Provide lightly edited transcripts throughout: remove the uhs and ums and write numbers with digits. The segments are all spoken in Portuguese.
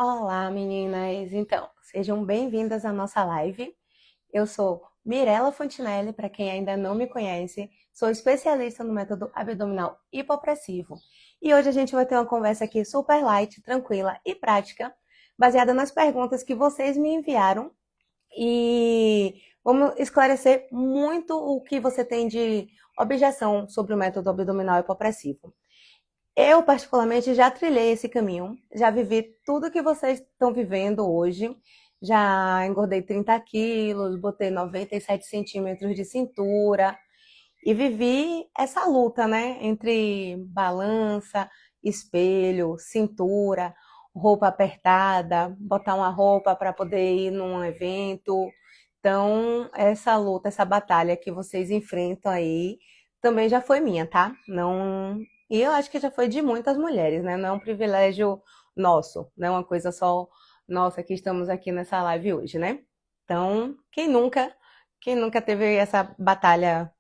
Olá, meninas! Então, sejam bem-vindas à nossa live. Eu sou Mirella Fontinelli, para quem ainda não me conhece, sou especialista no método abdominal hipopressivo. E hoje a gente vai ter uma conversa aqui super light, tranquila e prática, baseada nas perguntas que vocês me enviaram. E vamos esclarecer muito o que você tem de objeção sobre o método abdominal hipopressivo. Eu, particularmente, já trilhei esse caminho, já vivi tudo que vocês estão vivendo hoje. Já engordei 30 quilos, botei 97 centímetros de cintura e vivi essa luta, né? Entre balança, espelho, cintura, roupa apertada, botar uma roupa para poder ir num evento. Então, essa luta, essa batalha que vocês enfrentam aí, também já foi minha, tá? Não. E eu acho que já foi de muitas mulheres, né? Não é um privilégio nosso, não é uma coisa só nossa que estamos aqui nessa live hoje, né? Então, quem nunca teve essa batalha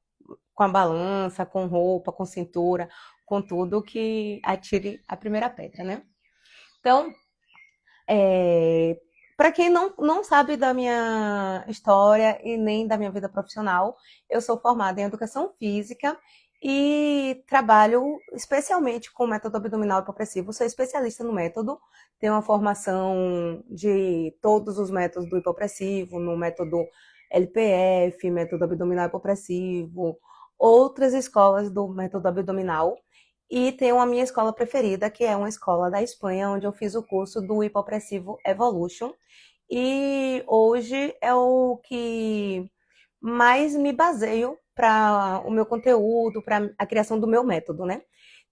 com a balança, com roupa, com cintura, com tudo, que atire a primeira pedra, né? Então, para quem não sabe da minha história e nem da minha vida profissional, eu sou formada em educação física e trabalho especialmente com o método abdominal hipopressivo. Sou especialista no método, tenho uma formação de todos os métodos do hipopressivo, no método LPF, método abdominal hipopressivo, outras escolas do método abdominal. E tenho a minha escola preferida, que é uma escola da Espanha, onde eu fiz o curso do Hipopressivo Evolution. E hoje é o que mais me baseio para o meu conteúdo, para a criação do meu método, né?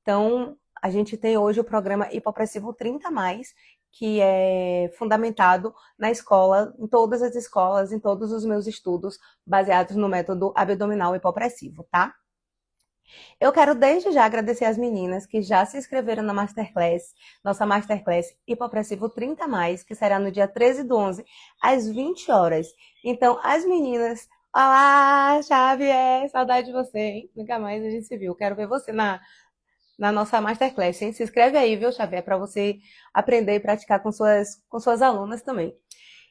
Então, a gente tem hoje o programa Hipopressivo 30 mais, que é fundamentado na escola, em todas as escolas, em todos os meus estudos, baseados no método abdominal hipopressivo, tá? Eu quero desde já agradecer as meninas que já se inscreveram na Masterclass, nossa Masterclass Hipopressivo 30 mais, que será no dia 13/11, às 20 horas. Então, as meninas, olá, Xavier, saudade de você, hein? Nunca mais a gente se viu. Quero ver você na nossa Masterclass, hein? Se inscreve aí, viu, Xavier, para você aprender e praticar com suas alunas também.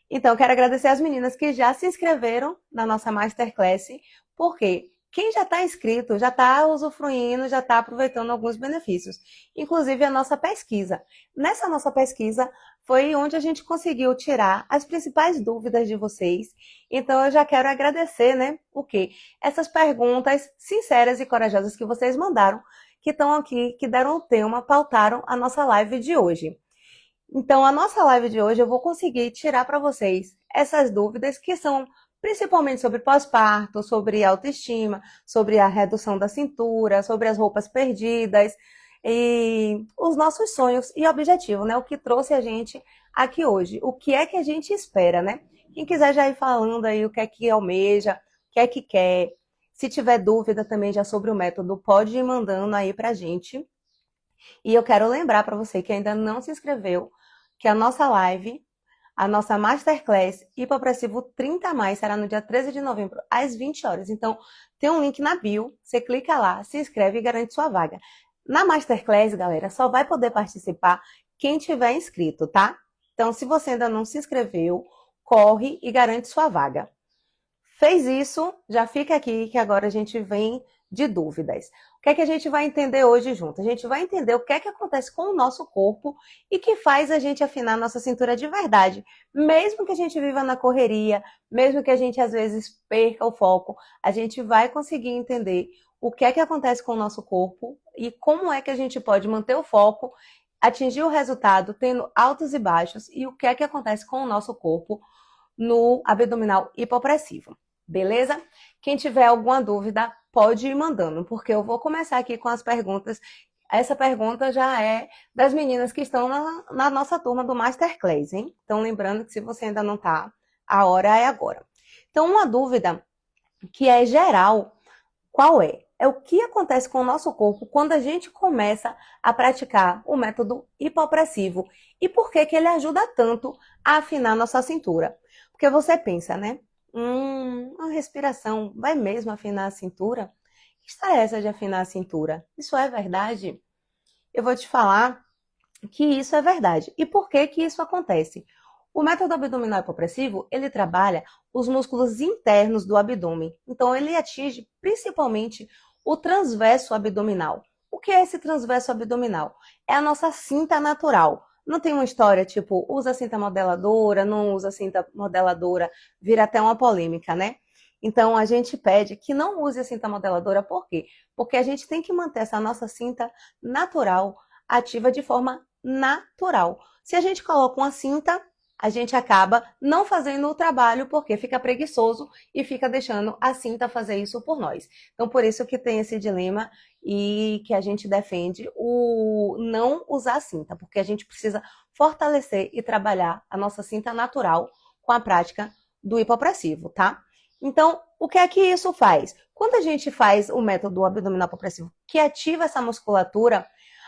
Então, quero agradecer as meninas que já se inscreveram na nossa Masterclass, porque quem já está inscrito já está usufruindo, já está aproveitando alguns benefícios, inclusive a nossa pesquisa. Nessa nossa pesquisa foi onde a gente conseguiu tirar as principais dúvidas de vocês. Então, eu já quero agradecer, né? O quê? Essas perguntas sinceras e corajosas que vocês mandaram, que estão aqui, que deram o tema, pautaram a nossa live de hoje. Então, a nossa live de hoje eu vou conseguir tirar para vocês essas dúvidas que são principalmente sobre pós-parto, sobre autoestima, sobre a redução da cintura, sobre as roupas perdidas e os nossos sonhos e objetivos, né? O que trouxe a gente aqui hoje. O que é que a gente espera, né? Quem quiser já ir falando aí o que é que almeja, o que é que quer. Se tiver dúvida também já sobre o método, pode ir mandando aí pra gente. E eu quero lembrar para você que ainda não se inscreveu, que a nossa live, a nossa Masterclass Hipopressivo 30 mais será no dia 13 de novembro, às 20 horas. Então, tem um link na bio, você clica lá, se inscreve e garante sua vaga. Na Masterclass, galera, só vai poder participar quem tiver inscrito, tá? Então, se você ainda não se inscreveu, corre e garante sua vaga. Fez isso, já fica aqui que agora a gente vem de dúvidas. O que é que a gente vai entender hoje junto? A gente vai entender o que é que acontece com o nosso corpo e que faz a gente afinar a nossa cintura de verdade. Mesmo que a gente viva na correria, mesmo que a gente às vezes perca o foco, a gente vai conseguir entender o que é que acontece com o nosso corpo e como é que a gente pode manter o foco, atingir o resultado tendo altos e baixos e o que é que acontece com o nosso corpo no abdominal hipopressivo. Beleza? Quem tiver alguma dúvida, pode ir mandando, porque eu vou começar aqui com as perguntas. Essa pergunta já é das meninas que estão na nossa turma do Masterclass, hein? Então, lembrando que se você ainda não está, a hora é agora. Então, uma dúvida que é geral, qual é? É o que acontece com o nosso corpo quando a gente começa a praticar o método hipopressivo e por que que ele ajuda tanto a afinar nossa cintura. Porque você pensa, né? A respiração vai mesmo afinar a cintura? Que história é essa de afinar a cintura? Isso é verdade? Eu vou te falar que isso é verdade. E por que que isso acontece? O método abdominal hipopressivo, ele trabalha os músculos internos do abdômen. Então, ele atinge principalmente o transverso abdominal. O que é esse transverso abdominal? É a nossa cinta natural. Não tem uma história tipo, usa cinta modeladora, não usa cinta modeladora, vira até uma polêmica, né? Então, a gente pede que não use a cinta modeladora, por quê? Porque a gente tem que manter essa nossa cinta natural ativa de forma natural. Se a gente coloca uma cinta, a gente acaba não fazendo o trabalho porque fica preguiçoso e fica deixando a cinta fazer isso por nós. Então, por isso que tem esse dilema e que a gente defende o não usar a cinta, porque a gente precisa fortalecer e trabalhar a nossa cinta natural com a prática do hipopressivo, tá? Então, o que é que isso faz? Quando a gente faz o método abdominal hipopressivo, que ativa essa musculatura,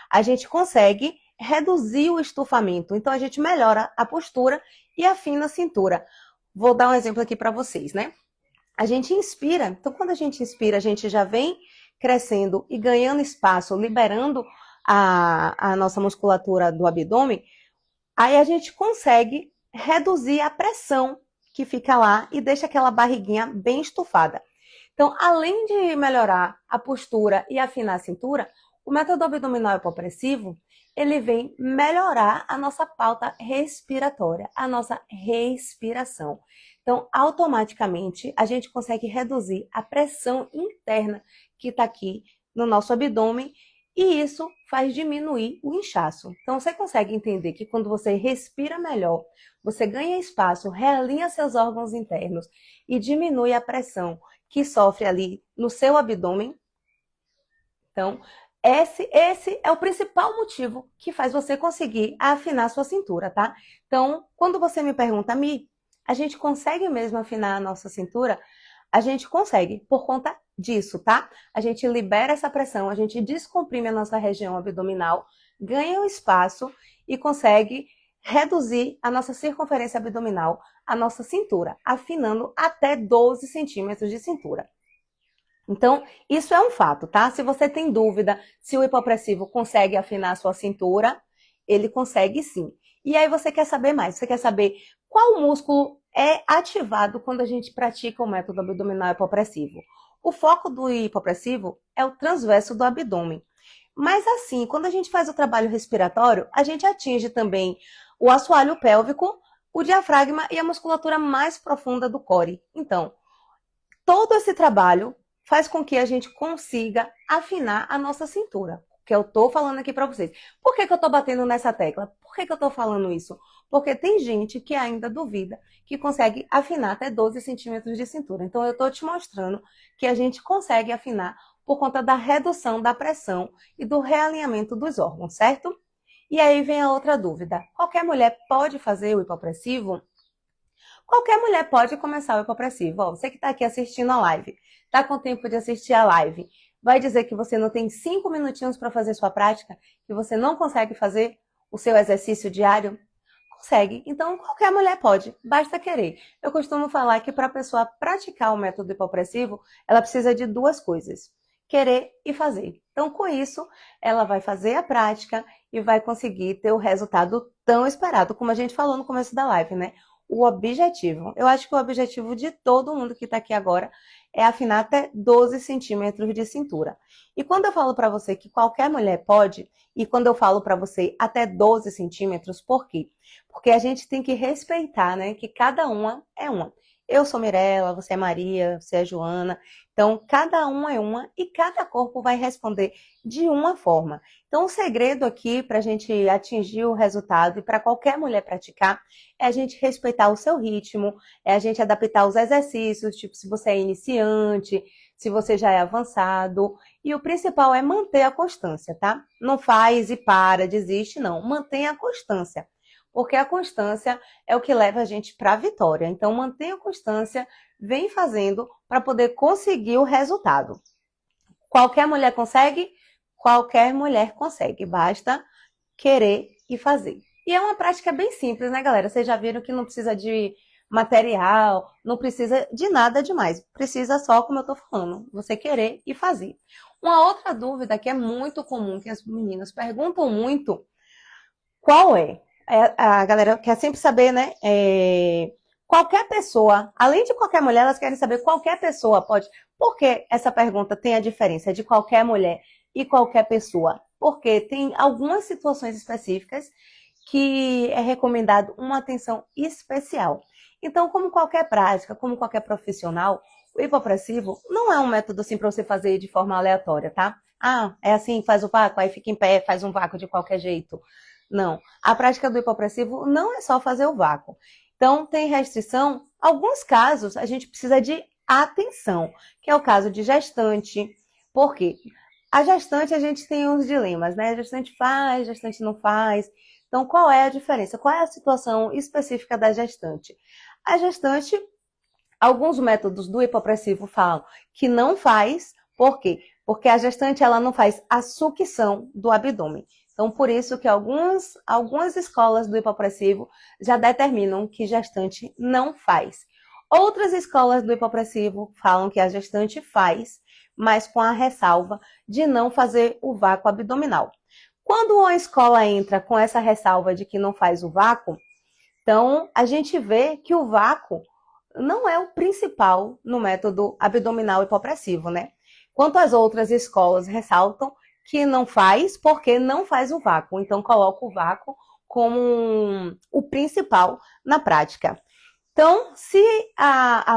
a gente consegue reduzir o estufamento. Então, a gente melhora a postura e afina a cintura. Vou dar um exemplo aqui para vocês, né? A gente inspira, então quando a gente inspira, a gente já vem crescendo e ganhando espaço, liberando a nossa musculatura do abdômen, aí a gente consegue reduzir a pressão que fica lá e deixa aquela barriguinha bem estufada. Então, além de melhorar a postura e afinar a cintura, o método abdominal hipopressivo, ele vem melhorar a nossa pauta respiratória, a nossa respiração. Então, automaticamente, a gente consegue reduzir a pressão interna que está aqui no nosso abdômen e isso faz diminuir o inchaço. Então, você consegue entender que quando você respira melhor, você ganha espaço, realinha seus órgãos internos e diminui a pressão que sofre ali no seu abdômen. Então, esse é o principal motivo que faz você conseguir afinar sua cintura, tá? Então, quando você me pergunta, Mi, a gente consegue mesmo afinar a nossa cintura? A gente consegue, por conta disso, tá? A gente libera essa pressão, a gente descomprime a nossa região abdominal, ganha o espaço e consegue reduzir a nossa circunferência abdominal, a nossa cintura, afinando até 12 centímetros de cintura. Então, isso é um fato, tá? Se você tem dúvida se o hipopressivo consegue afinar a sua cintura, ele consegue sim. E aí você quer saber mais, você quer saber qual músculo é ativado quando a gente pratica o método abdominal hipopressivo. O foco do hipopressivo é o transverso do abdômen. Mas assim, quando a gente faz o trabalho respiratório, a gente atinge também o assoalho pélvico, o diafragma e a musculatura mais profunda do core. Então, todo esse trabalho faz com que a gente consiga afinar a nossa cintura, que eu tô falando aqui para vocês. Por que que eu tô batendo nessa tecla? Por que que eu tô falando isso? Porque tem gente que ainda duvida que consegue afinar até 12 centímetros de cintura. Então, eu tô te mostrando que a gente consegue afinar por conta da redução da pressão e do realinhamento dos órgãos, certo? E aí vem a outra dúvida. Qualquer mulher pode fazer o hipopressivo? Qualquer mulher pode começar o hipopressivo. Ó, você que está aqui assistindo a live, está com tempo de assistir a live, vai dizer que você não tem 5 minutinhos para fazer sua prática, que você não consegue fazer o seu exercício diário? Consegue. Então, qualquer mulher pode, basta querer. Eu costumo falar que para a pessoa praticar o método hipopressivo, ela precisa de duas coisas: querer e fazer. Então, com isso, ela vai fazer a prática e vai conseguir ter o resultado tão esperado, como a gente falou no começo da live, né? O objetivo. Eu acho que o objetivo de todo mundo que está aqui agora é afinar até 12 centímetros de cintura. E quando eu falo para você que qualquer mulher pode, e quando eu falo para você até 12 centímetros, por quê? Porque a gente tem que respeitar, né? Que cada uma é uma. Eu sou Mirella, você é Maria, você é Joana. Então, cada uma é uma e cada corpo vai responder de uma forma. Então, o segredo aqui para a gente atingir o resultado e para qualquer mulher praticar é a gente respeitar o seu ritmo, é a gente adaptar os exercícios, tipo se você é iniciante, se você já é avançado. E o principal é manter a constância, tá? Não faz e para, desiste, não. Mantenha a constância. Porque a constância é o que leva a gente para a vitória. Então, mantenha a constância, vem fazendo para poder conseguir o resultado. Qualquer mulher consegue? Qualquer mulher consegue. Basta querer e fazer. E é uma prática bem simples, né, galera? Vocês já viram que não precisa de material, não precisa de nada demais. Precisa só, como eu tô falando, você querer e fazer. Uma outra dúvida que é muito comum, que as meninas perguntam muito: Qual é? A galera quer sempre saber, né? Qualquer pessoa, além de qualquer mulher, elas querem saber qualquer pessoa pode. Por que essa pergunta tem a diferença de qualquer mulher e qualquer pessoa? Porque tem algumas situações específicas que é recomendado uma atenção especial. Então, como qualquer prática, como qualquer profissional, o hipopressivo não é um método assim para você fazer de forma aleatória, tá? Ah, é assim, faz o vácuo, aí fica em pé, faz um vácuo de qualquer jeito. Não. A prática do hipopressivo não é só fazer o vácuo. Então, tem restrição. Alguns casos, a gente precisa de atenção, que é o caso de gestante. Por quê? A gestante, a gente tem uns dilemas, né? A gestante faz, a gestante não faz. Então, qual é a diferença? Qual é a situação específica da gestante? A gestante, alguns métodos do hipopressivo falam que não faz, por quê? Porque a gestante ela não faz a sucção do abdômen. Então, por isso que algumas escolas do hipopressivo já determinam que gestante não faz. Outras escolas do hipopressivo falam que a gestante faz, mas com a ressalva de não fazer o vácuo abdominal. Quando uma escola entra com essa ressalva de que não faz o vácuo, então a gente vê que o vácuo não é o principal no método abdominal hipopressivo, né? Quanto as outras escolas ressaltam que não faz porque não faz o vácuo. Então coloca o vácuo como o principal na prática. Então, se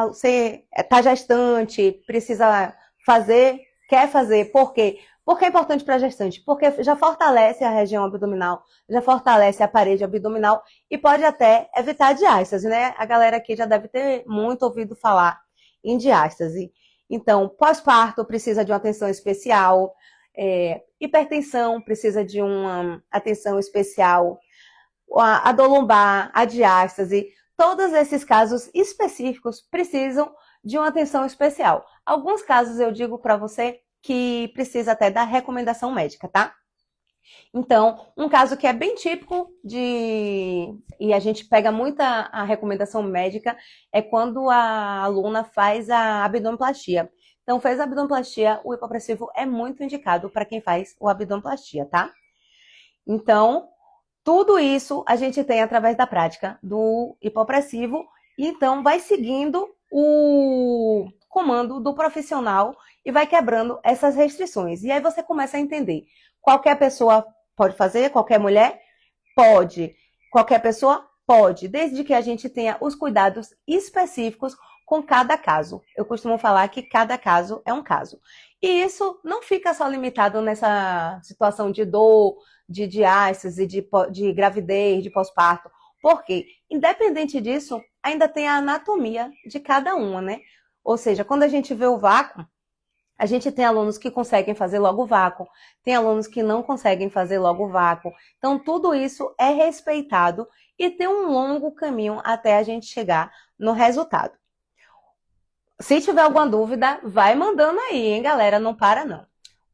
você está gestante, precisa fazer, quer fazer, por quê? Porque é importante para a gestante? Porque já fortalece a região abdominal, já fortalece a parede abdominal e pode até evitar diástase, né? A galera aqui já deve ter muito ouvido falar em diástase. Então, pós-parto precisa de uma atenção especial, hipertensão precisa de uma atenção especial, a dor lombar, a diástase, todos esses casos específicos precisam de uma atenção especial. Alguns casos eu digo para você que precisa até da recomendação médica, tá? Então, um caso que é bem típico e a gente pega muita a recomendação médica é quando a aluna faz a abdominoplastia. Então, fez a abdominoplastia, o hipopressivo é muito indicado para quem faz o abdominoplastia, tá? Então, tudo isso a gente tem através da prática do hipopressivo, e então vai seguindo o comando do profissional e vai quebrando essas restrições. E aí você começa a entender. Qualquer pessoa pode fazer, qualquer mulher pode, qualquer pessoa pode, desde que a gente tenha os cuidados específicos com cada caso. Eu costumo falar que cada caso é um caso. E isso não fica só limitado nessa situação de dor, de diástase, de gravidez, de pós-parto. Porque, independente disso, ainda tem a anatomia de cada uma, né? Ou seja, quando a gente vê o vácuo, a gente tem alunos que conseguem fazer logo o vácuo, tem alunos que não conseguem fazer logo o vácuo. Então, tudo isso é respeitado e tem um longo caminho até a gente chegar no resultado. Se tiver alguma dúvida, vai mandando aí, hein, galera? Não para, não.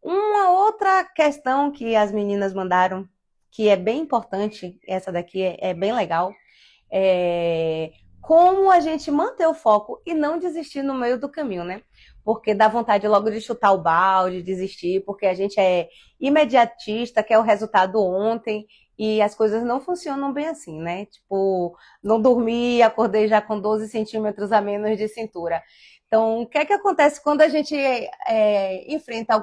Uma outra questão que as meninas mandaram, que é bem importante, essa daqui é bem legal, é como a gente manter o foco e não desistir no meio do caminho, né? Porque dá vontade logo de chutar o balde, desistir, porque a gente é imediatista, quer o resultado ontem, e as coisas não funcionam bem assim, né? Tipo, não dormi, acordei já com 12 centímetros a menos de cintura. Então, o que é que acontece quando a gente enfrenta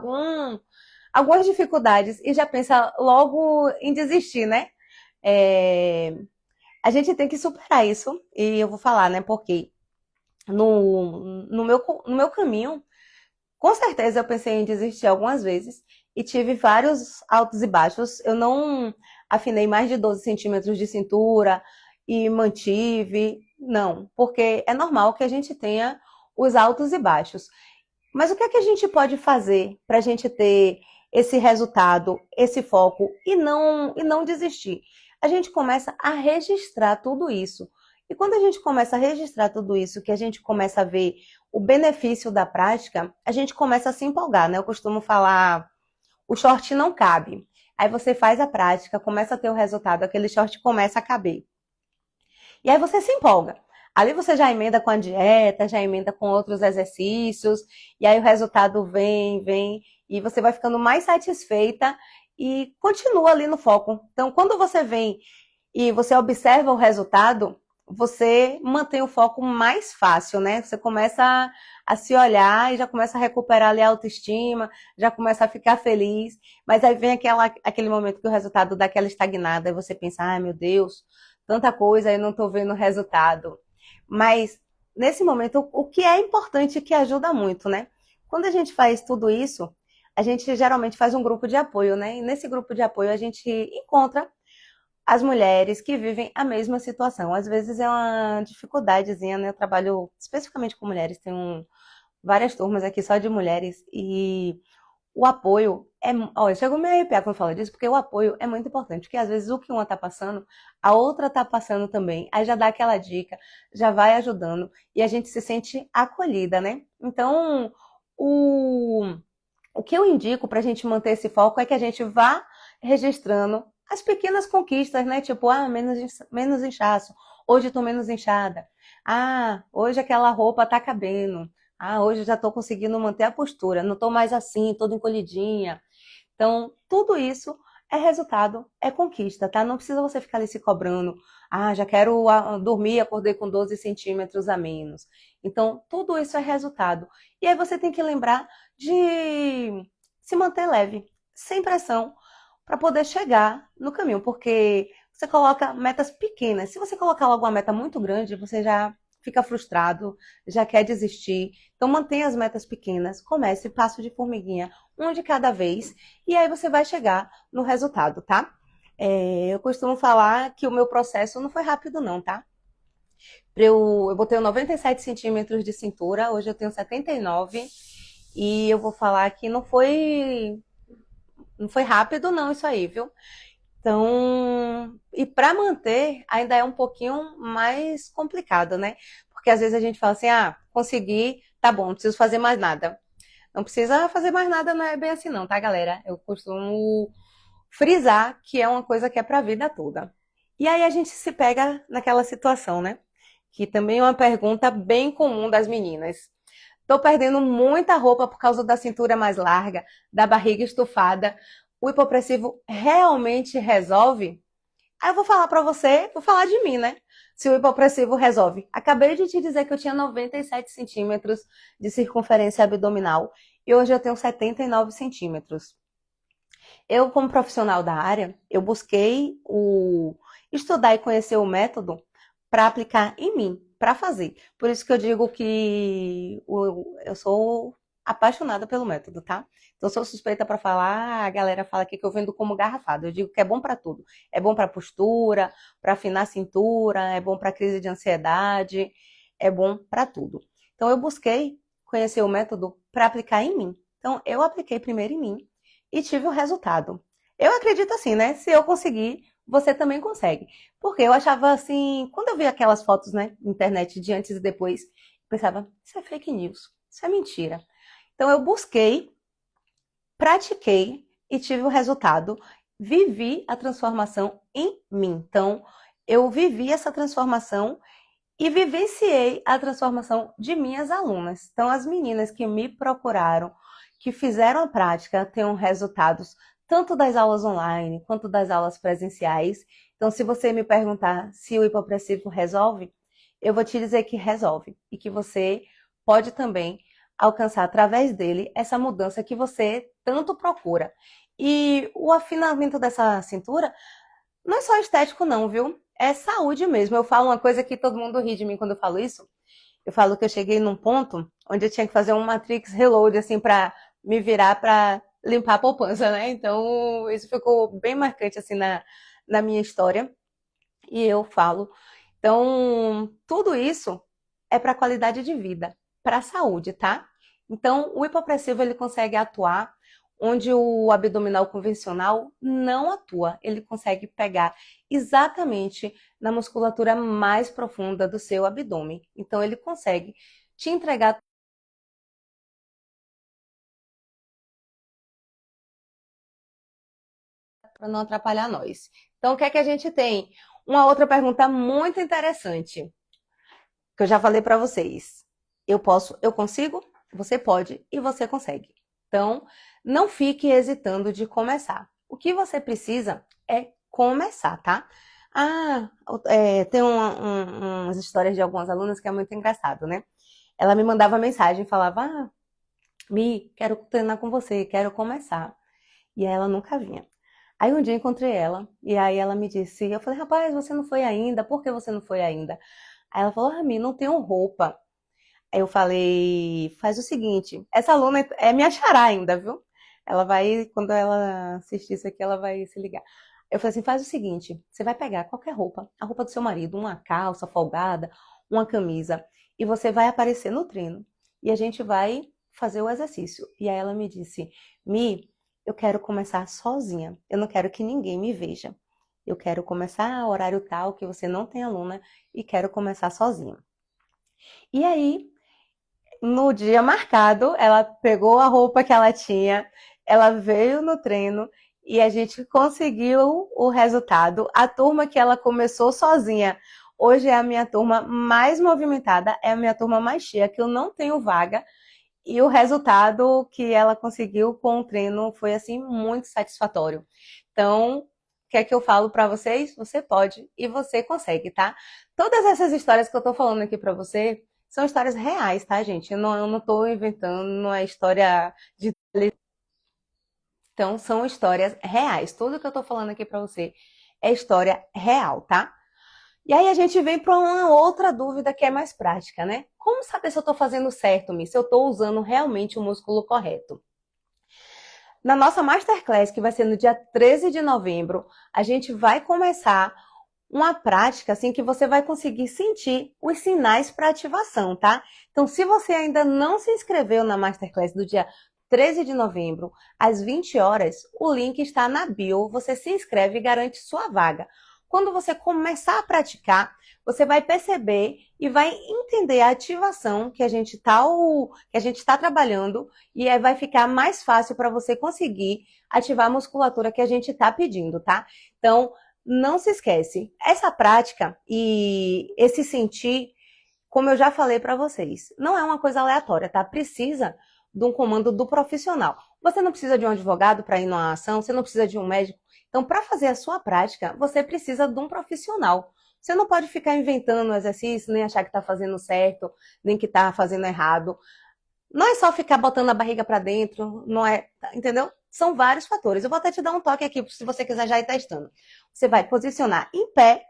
algumas dificuldades e já pensa logo em desistir, né? A gente tem que superar isso, e eu vou falar, né? Porque no meu caminho, com certeza eu pensei em desistir algumas vezes e tive vários altos e baixos. Eu não afinei mais de 12 centímetros de cintura e mantive, não, porque é normal que a gente tenha os altos e baixos. Mas o que é que a gente pode fazer para a gente ter esse resultado, esse foco e não desistir? A gente começa a registrar tudo isso. E quando a gente começa a registrar tudo isso, que a gente começa a ver o benefício da prática, a gente começa a se empolgar, né? Eu costumo falar, o short não cabe. Aí você faz a prática, começa a ter o resultado, aquele short começa a caber. E aí você se empolga. Ali você já emenda com a dieta, já emenda com outros exercícios, e aí o resultado vem, e você vai ficando mais satisfeita e continua ali no foco. Então, quando você vem e você observa o resultado, você mantém o foco mais fácil, né? Você começa a se olhar e já começa a recuperar ali a autoestima, já começa a ficar feliz, mas aí vem aquele momento que o resultado dá aquela estagnada, e você pensa, ai meu Deus, tanta coisa, eu não estou vendo o resultado. Mas nesse momento, o que é importante e que ajuda muito, né? Quando a gente faz tudo isso, a gente geralmente faz um grupo de apoio, né? E nesse grupo de apoio a gente encontra as mulheres que vivem a mesma situação. Às vezes é uma dificuldadezinha, né? Eu trabalho especificamente com mulheres, tenho várias turmas aqui só de mulheres e o apoio é. Olha, chego a me arrepiar quando falo disso, porque o apoio é muito importante, porque às vezes o que uma tá passando, a outra tá passando também. Aí já dá aquela dica, já vai ajudando e a gente se sente acolhida, né? Então, o, o que eu indico para a gente manter esse foco é que a gente vá registrando as pequenas conquistas, né? Tipo, menos inchaço, hoje estou menos inchada. Ah, hoje aquela roupa tá cabendo. Ah, hoje eu já estou conseguindo manter a postura, não estou mais assim, toda encolhidinha. Então, tudo isso é resultado, é conquista, tá? Não precisa você ficar ali se cobrando. Ah, já quero dormir, acordei com 12 centímetros a menos. Então, tudo isso é resultado. E aí você tem que lembrar de se manter leve, sem pressão, para poder chegar no caminho, porque você coloca metas pequenas. Se você colocar logo uma meta muito grande, você já fica frustrado, já quer desistir. Então, mantenha as metas pequenas, comece passo de formiguinha, um de cada vez, e aí você vai chegar no resultado, tá? Eu costumo falar que o meu processo não foi rápido, não, tá? Eu botei 97 centímetros de cintura, hoje eu tenho 79, e eu vou falar que não foi rápido, não, isso aí, viu? Então, e para manter ainda é um pouquinho mais complicado, né? Porque às vezes a gente fala assim: ah, consegui, tá bom, não preciso fazer mais nada. Não precisa fazer mais nada, não é bem assim, não, tá, galera? Eu costumo frisar que é uma coisa que é para a vida toda. E aí a gente se pega naquela situação, né? Que também é uma pergunta bem comum das meninas. Tô perdendo muita roupa por causa da cintura mais larga, da barriga estufada. O hipopressivo realmente resolve? Aí eu vou falar pra você, vou falar de mim, né? Se o hipopressivo resolve. Acabei de te dizer que eu tinha 97 centímetros de circunferência abdominal e hoje eu tenho 79 centímetros. Eu, como profissional da área, eu busquei estudar e conhecer o método para aplicar em mim, para fazer. Por isso que eu digo que eu sou apaixonada pelo método, tá? Então, sou suspeita para falar, a galera fala aqui que eu vendo como garrafada. Eu digo que é bom para tudo. É bom para postura, para afinar a cintura, é bom para crise de ansiedade, é bom para tudo. Então, eu busquei conhecer o método para aplicar em mim. Então, eu apliquei primeiro em mim e tive o resultado. Eu acredito assim, né? Se eu conseguir, você também consegue. Porque eu achava assim, quando eu vi aquelas fotos, né, na internet de antes e depois, eu pensava, isso é fake news, isso é mentira. Então eu busquei, pratiquei e tive o resultado. Vivi a transformação em mim. Então, eu vivi essa transformação e vivenciei a transformação de minhas alunas. Então, as meninas que me procuraram, que fizeram a prática, têm resultados tanto das aulas online quanto das aulas presenciais. Então, se você me perguntar se o hipopressivo resolve, eu vou te dizer que resolve e que você pode também alcançar através dele essa mudança que você tanto procura. E o afinamento dessa cintura não é só estético, não, viu? É saúde mesmo. Eu falo uma coisa que todo mundo ri de mim quando eu falo isso. Eu falo que eu cheguei num ponto onde eu tinha que fazer um Matrix Reload, assim, pra me virar pra limpar a poupança, né? Então, isso ficou bem marcante, assim, na minha história. E eu falo. Então, tudo isso é para qualidade de vida, para a saúde, tá? Então, o hipopressivo ele consegue atuar onde o abdominal convencional não atua. Ele consegue pegar exatamente na musculatura mais profunda do seu abdômen. Então, ele consegue te entregar para não atrapalhar nós. Então, o que é que a gente tem? Uma outra pergunta muito interessante, que eu já falei para vocês. Eu posso, eu consigo, você pode e você consegue. Então, não fique hesitando de começar. O que você precisa é começar, tá? Tem umas histórias de algumas alunas que é muito engraçado, né? Ela me mandava mensagem e falava, Mi, quero treinar com você, quero começar. E ela nunca vinha. Aí um dia eu encontrei ela, e aí ela me disse, eu falei, rapaz, você não foi ainda, por que você não foi ainda? Aí ela falou, Mi, não tenho roupa. Aí eu falei, faz o seguinte, essa aluna é minha xará ainda, viu? Ela vai, quando ela assistir isso aqui, ela vai se ligar. Eu falei assim, faz o seguinte, você vai pegar qualquer roupa, a roupa do seu marido, uma calça folgada, uma camisa, e você vai aparecer no treino. E a gente vai fazer o exercício. E aí ela me disse, Mi, eu quero começar sozinha. Eu não quero que ninguém me veja. Eu quero começar a horário tal que você não tem aluna e quero começar sozinha. E aí, no dia marcado, ela pegou a roupa que ela tinha, ela veio no treino e a gente conseguiu o resultado. A turma que ela começou sozinha, hoje é a minha turma mais movimentada, é a minha turma mais cheia, que eu não tenho vaga. E o resultado que ela conseguiu com o treino foi assim muito satisfatório. Então, o que é que eu falo para vocês? Você pode e você consegue, tá? Todas essas histórias que eu tô falando aqui para você são histórias reais, tá, gente? Eu não tô inventando, não é história de. Então, são histórias reais. Tudo que eu tô falando aqui para você é história real, tá? E aí a gente vem para uma outra dúvida que é mais prática, né? Como saber se eu estou fazendo certo, Mi? Se eu estou usando realmente o músculo correto? Na nossa Masterclass, que vai ser no dia 13 de novembro, a gente vai começar uma prática assim que você vai conseguir sentir os sinais para ativação, tá? Então, se você ainda não se inscreveu na Masterclass do dia 13 de novembro, às 20 horas, o link está na bio, você se inscreve e garante sua vaga. Quando você começar a praticar, você vai perceber e vai entender a ativação que a gente está trabalhando e aí vai ficar mais fácil para você conseguir ativar a musculatura que a gente está pedindo, tá? Então, não se esquece, essa prática e esse sentir, como eu já falei para vocês, não é uma coisa aleatória, tá? Precisa de um comando do profissional. Você não precisa de um advogado para ir numa ação, você não precisa de um médico. Então, para fazer a sua prática, você precisa de um profissional. Você não pode ficar inventando o exercício, nem achar que está fazendo certo, nem que está fazendo errado. Não é só ficar botando a barriga para dentro, não é, entendeu? São vários fatores. Eu vou até te dar um toque aqui, se você quiser já ir testando. Você vai posicionar em pé,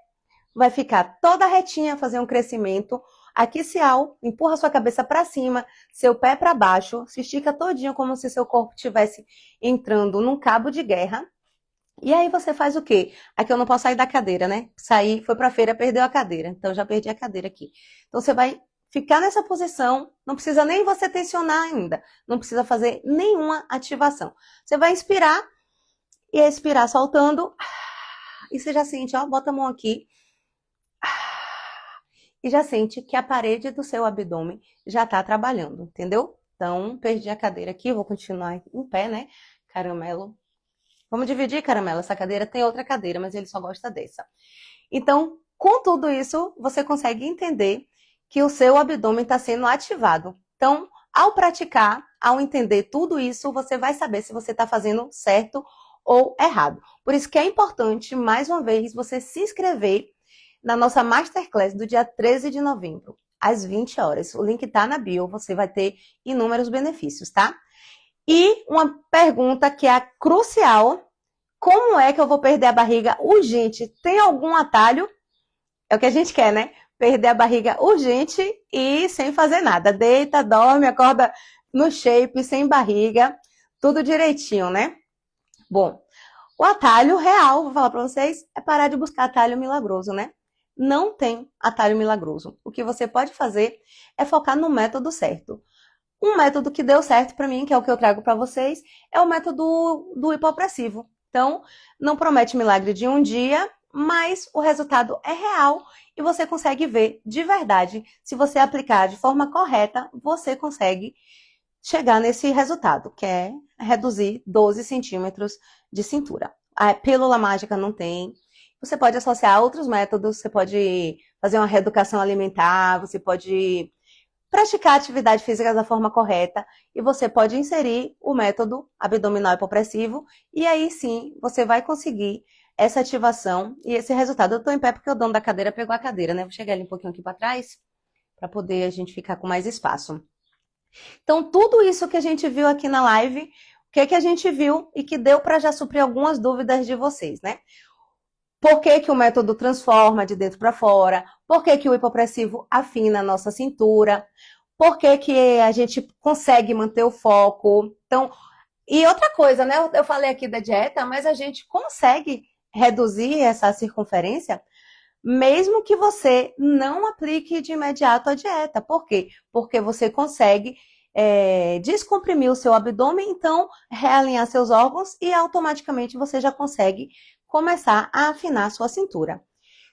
vai ficar toda retinha, fazer um crescimento axial, empurra sua cabeça para cima, seu pé para baixo, se estica todinho como se seu corpo estivesse entrando num cabo de guerra. E aí você faz o quê? Aqui eu não posso sair da cadeira, né? Saí, foi para feira, perdeu a cadeira. Então já perdi a cadeira aqui. Então você vai ficar nessa posição, não precisa nem você tensionar ainda, não precisa fazer nenhuma ativação. Você vai inspirar e expirar soltando. E você já sente, ó, bota a mão aqui. E já sente que a parede do seu abdômen já está trabalhando, entendeu? Então, perdi a cadeira aqui, vou continuar em pé, né? Caramelo. Vamos dividir, Caramelo. Essa cadeira tem outra cadeira, mas ele só gosta dessa. Então, com tudo isso, você consegue entender que o seu abdômen está sendo ativado. Então, ao praticar, ao entender tudo isso, você vai saber se você está fazendo certo ou errado. Por isso que é importante, mais uma vez, você se inscrever na nossa Masterclass do dia 13 de novembro, às 20 horas. O link está na bio, você vai ter inúmeros benefícios, tá? E uma pergunta que é crucial: como é que eu vou perder a barriga urgente? Tem algum atalho? É o que a gente quer, né? Perder a barriga urgente e sem fazer nada. Deita, dorme, acorda no shape, sem barriga, tudo direitinho, né? Bom, o atalho real, vou falar para vocês, é parar de buscar atalho milagroso, né? Não tem atalho milagroso. O que você pode fazer é focar no método certo. Um método que deu certo para mim, que é o que eu trago para vocês, é o método do hipopressivo. Então, não promete milagre de um dia, mas o resultado é real e você consegue ver de verdade. Se você aplicar de forma correta, você consegue chegar nesse resultado, que é reduzir 12 centímetros de cintura. A pílula mágica não tem. Você pode associar outros métodos, você pode fazer uma reeducação alimentar, você pode praticar atividade física da forma correta e você pode inserir o método abdominal hipopressivo e aí sim você vai conseguir essa ativação e esse resultado. Eu estou em pé porque o dono da cadeira pegou a cadeira, né? Vou chegar ali um pouquinho aqui para trás para poder a gente ficar com mais espaço. Então, tudo isso que a gente viu aqui na live, o que a gente viu e que deu para já suprir algumas dúvidas de vocês, né? Por que o método transforma de dentro para fora? Por que o hipopressivo afina a nossa cintura? Por que a gente consegue manter o foco? Então, e outra coisa, né? Eu falei aqui da dieta, mas a gente consegue reduzir essa circunferência mesmo que você não aplique de imediato a dieta. Por quê? Porque você consegue descomprimir o seu abdômen, então realinhar seus órgãos e automaticamente você já consegue começar a afinar a sua cintura.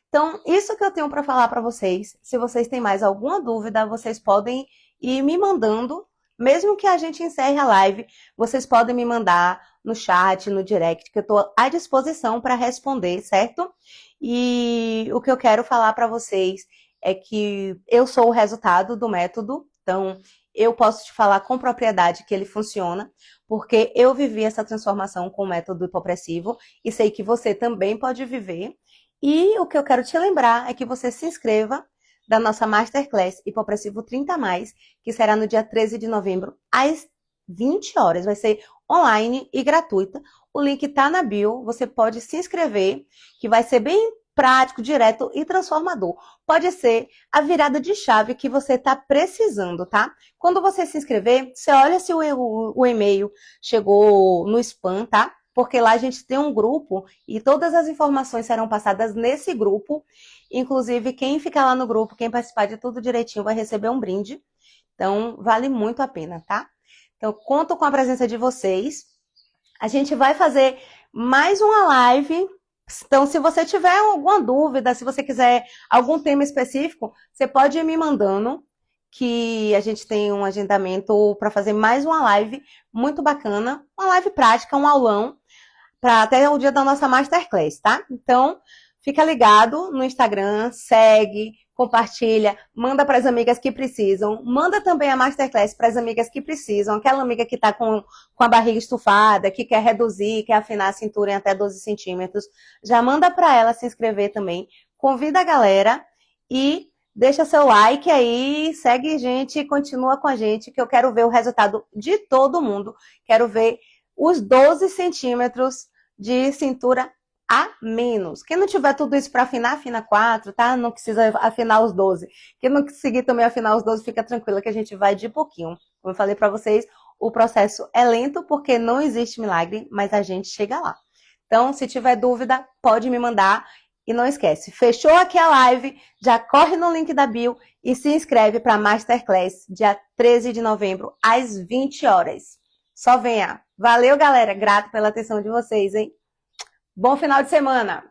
Então, isso que eu tenho para falar para vocês. Se vocês têm mais alguma dúvida, vocês podem ir me mandando, mesmo que a gente encerre a live, vocês podem me mandar no chat, no direct, que eu estou à disposição para responder, certo? E o que eu quero falar para vocês é que eu sou o resultado do método, então eu posso te falar com propriedade que ele funciona, porque eu vivi essa transformação com o método hipopressivo e sei que você também pode viver. E o que eu quero te lembrar é que você se inscreva da nossa Masterclass Hipopressivo 30+, que será no dia 13 de novembro, às 20 horas. Vai ser online e gratuita. O link tá na bio, você pode se inscrever, que vai ser bem prático, direto e transformador. Pode ser a virada de chave que você está precisando, tá? Quando você se inscrever, você olha se o e-mail chegou no spam, tá? Porque lá a gente tem um grupo e todas as informações serão passadas nesse grupo. Inclusive, quem ficar lá no grupo, quem participar de tudo direitinho, vai receber um brinde. Então, vale muito a pena, tá? Então, conto com a presença de vocês. A gente vai fazer mais uma live. Então, se você tiver alguma dúvida, se você quiser algum tema específico, você pode ir me mandando, que a gente tem um agendamento para fazer mais uma live muito bacana, uma live prática, um aulão, para até o dia da nossa Masterclass, tá? Então, fica ligado no Instagram, segue, compartilha, manda para as amigas que precisam, manda também a Masterclass para as amigas que precisam, aquela amiga que está com a barriga estufada, que quer reduzir, quer afinar a cintura em até 12 centímetros, já manda para ela se inscrever também, convida a galera e deixa seu like aí, segue gente e continua com a gente, que eu quero ver o resultado de todo mundo, quero ver os 12 centímetros de cintura a menos. Quem não tiver tudo isso para afinar, afina 4, tá? Não precisa afinar os 12. Quem não conseguir também afinar os 12, fica tranquila que a gente vai de pouquinho. Como eu falei para vocês, o processo é lento porque não existe milagre, mas a gente chega lá. Então, se tiver dúvida, pode me mandar. E não esquece, fechou aqui a live, já corre no link da bio e se inscreve para a Masterclass, dia 13 de novembro, às 20 horas. Só venha. Valeu, galera. Grato pela atenção de vocês, hein? Bom final de semana.